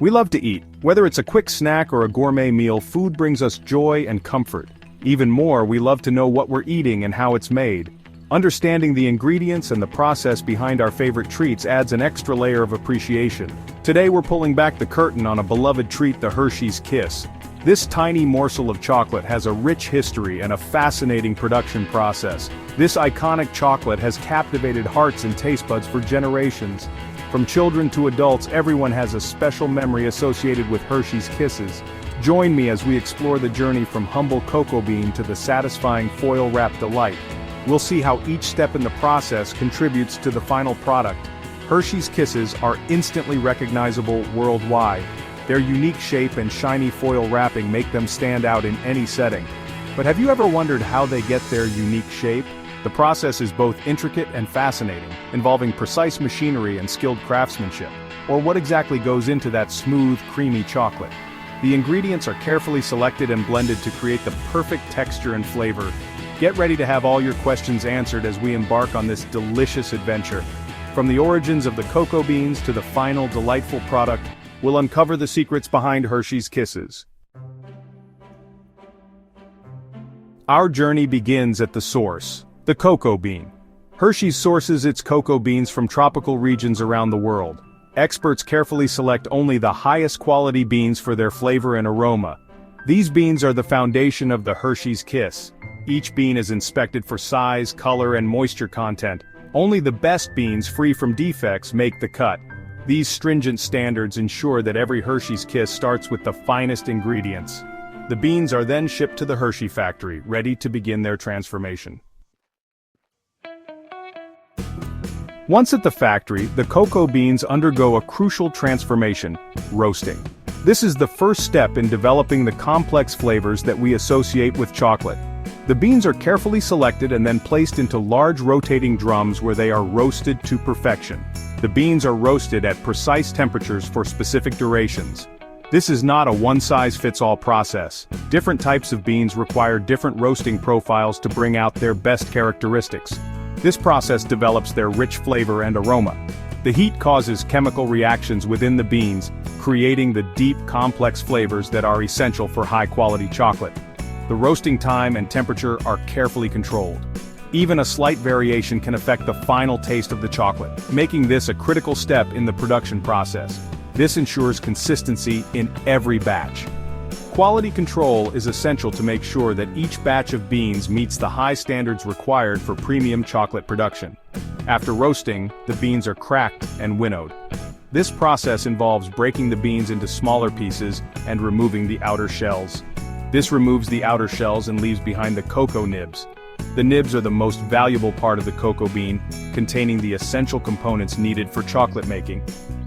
We love to eat. Whether it's a quick snack or a gourmet meal, food brings us joy and comfort. Even more, we love to know what we're eating and how it's made. Understanding the ingredients and the process behind our favorite treats adds an extra layer of appreciation. Today we're pulling back the curtain on a beloved treat, the Hershey's Kiss. This tiny morsel of chocolate has a rich history and a fascinating production process. This iconic chocolate has captivated hearts and taste buds for generations. From children to adults, everyone has a special memory associated with Hershey's Kisses. Join me as we explore the journey from humble cocoa bean to the satisfying foil-wrapped delight. We'll see how each step in the process contributes to the final product. Hershey's Kisses are instantly recognizable worldwide. Their unique shape and shiny foil wrapping make them stand out in any setting. But have you ever wondered how they get their unique shape? The process is both intricate and fascinating, involving precise machinery and skilled craftsmanship. Or what exactly goes into that smooth, creamy chocolate? The ingredients are carefully selected and blended to create the perfect texture and flavor. Get ready to have all your questions answered as we embark on this delicious adventure. From the origins of the cocoa beans to the final delightful product, we'll uncover the secrets behind Hershey's Kisses. Our journey begins at the source, the cocoa bean. Hershey's sources its cocoa beans from tropical regions around the world. Experts carefully select only the highest quality beans for their flavor and aroma. These beans are the foundation of the Hershey's Kiss. Each bean is inspected for size, color, and moisture content. Only the best beans free from defects make the cut. These stringent standards ensure that every Hershey's Kiss starts with the finest ingredients. The beans are then shipped to the Hershey factory, ready to begin their transformation. Once at the factory, the cocoa beans undergo a crucial transformation, roasting. This is the first step in developing the complex flavors that we associate with chocolate. The beans are carefully selected and then placed into large rotating drums where they are roasted to perfection. The beans are roasted at precise temperatures for specific durations. This is not a one-size-fits-all process. Different types of beans require different roasting profiles to bring out their best characteristics. This process develops their rich flavor and aroma. The heat causes chemical reactions within the beans, creating the deep, complex flavors that are essential for high-quality chocolate. The roasting time and temperature are carefully controlled. Even a slight variation can affect the final taste of the chocolate, making this a critical step in the production process. This ensures consistency in every batch. Quality control is essential to make sure that each batch of beans meets the high standards required for premium chocolate production. After roasting, the beans are cracked and winnowed. This process involves breaking the beans into smaller pieces and removing the outer shells. This removes the outer shells and leaves behind the cocoa nibs. The nibs are the most valuable part of the cocoa bean, containing the essential components needed for chocolate making.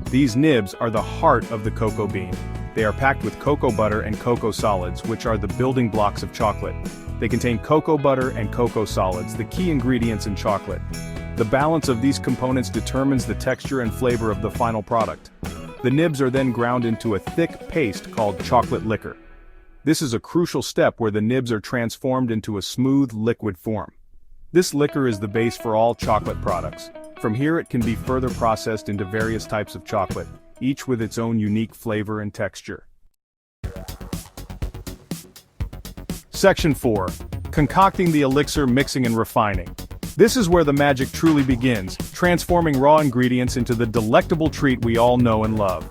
These nibs are the heart of the cocoa bean. They are packed with cocoa butter and cocoa solids, which are the building blocks of chocolate. They contain cocoa butter and cocoa solids, the key ingredients in chocolate. The balance of these components determines the texture and flavor of the final product. The nibs are then ground into a thick paste called chocolate liquor. This is a crucial step where the nibs are transformed into a smooth, liquid form. This liquor is the base for all chocolate products. From here it can be further processed into various types of chocolate, each with its own unique flavor and texture. Section 4. Concocting the elixir, mixing and refining. This is where the magic truly begins, transforming raw ingredients into the delectable treat we all know and love.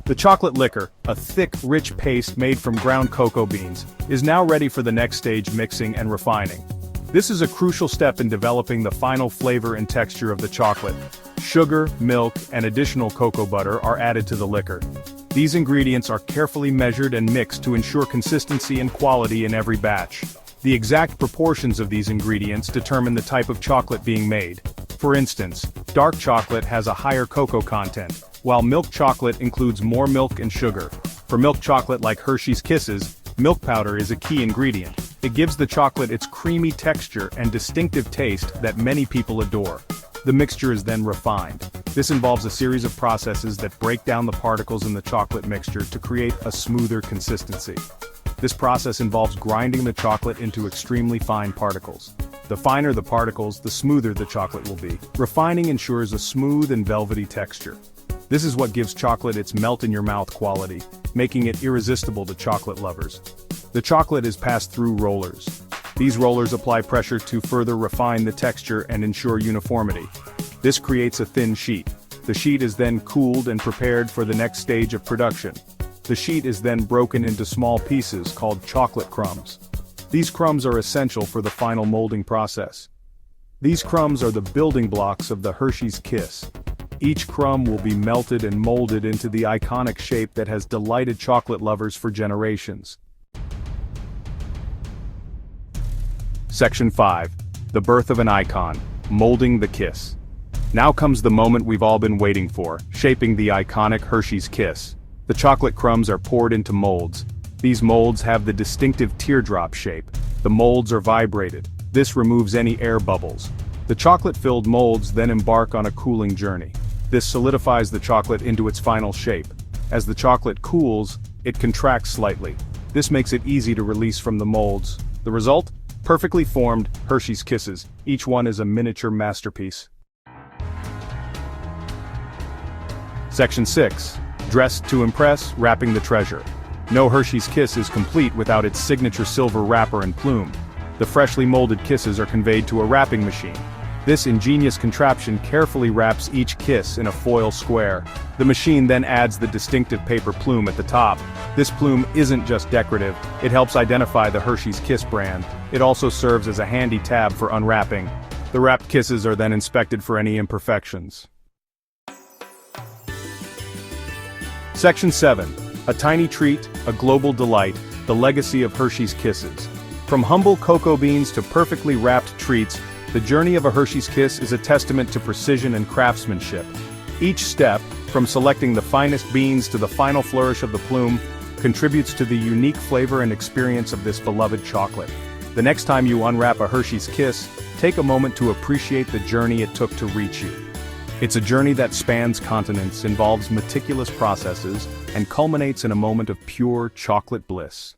The chocolate liquor, a thick, rich paste made from ground cocoa beans, is now ready for the next stage, mixing and refining. This is a crucial step in developing the final flavor and texture of the chocolate. Sugar, milk, and additional cocoa butter are added to the liquor. These ingredients are carefully measured and mixed to ensure consistency and quality in every batch. The exact proportions of these ingredients determine the type of chocolate being made. For instance, dark chocolate has a higher cocoa content, while milk chocolate includes more milk and sugar. For milk chocolate like Hershey's Kisses, milk powder is a key ingredient. It gives the chocolate its creamy texture and distinctive taste that many people adore. The mixture is then refined. This involves a series of processes that break down the particles in the chocolate mixture to create a smoother consistency. This process involves grinding the chocolate into extremely fine particles. The finer the particles, the smoother the chocolate will be. Refining ensures a smooth and velvety texture. This is what gives chocolate its melt-in-your-mouth quality, making it irresistible to chocolate lovers. The chocolate is passed through rollers. These rollers apply pressure to further refine the texture and ensure uniformity. This creates a thin sheet. The sheet is then cooled and prepared for the next stage of production. The sheet is then broken into small pieces called chocolate crumbs. These crumbs are essential for the final molding process. These crumbs are the building blocks of the Hershey's Kiss. Each crumb will be melted and molded into the iconic shape that has delighted chocolate lovers for generations. Section 5. The birth of an icon, molding the Kiss. Now comes the moment we've all been waiting for, shaping the iconic Hershey's Kiss. The chocolate crumbs are poured into molds. These molds have the distinctive teardrop shape. The molds are vibrated. This removes any air bubbles. The chocolate-filled molds then embark on a cooling journey. This solidifies the chocolate into its final shape. As the chocolate cools, it contracts slightly. This makes it easy to release from the molds. The result? Perfectly formed Hershey's Kisses. Each one is a miniature masterpiece. Section 6. Dressed to impress, wrapping the treasure. No Hershey's Kiss is complete without its signature silver wrapper and plume. The freshly molded kisses are conveyed to a wrapping machine. This ingenious contraption carefully wraps each kiss in a foil square. The machine then adds the distinctive paper plume at the top. This plume isn't just decorative, it helps identify the Hershey's Kiss brand. It also serves as a handy tab for unwrapping. The wrapped kisses are then inspected for any imperfections. Section 7. A tiny treat, a global delight, the legacy of Hershey's Kisses. From humble cocoa beans to perfectly wrapped treats, the journey of a Hershey's Kiss is a testament to precision and craftsmanship. Each step, from selecting the finest beans to the final flourish of the plume, contributes to the unique flavor and experience of this beloved chocolate. The next time you unwrap a Hershey's Kiss, take a moment to appreciate the journey it took to reach you. It's a journey that spans continents, involves meticulous processes, and culminates in a moment of pure chocolate bliss.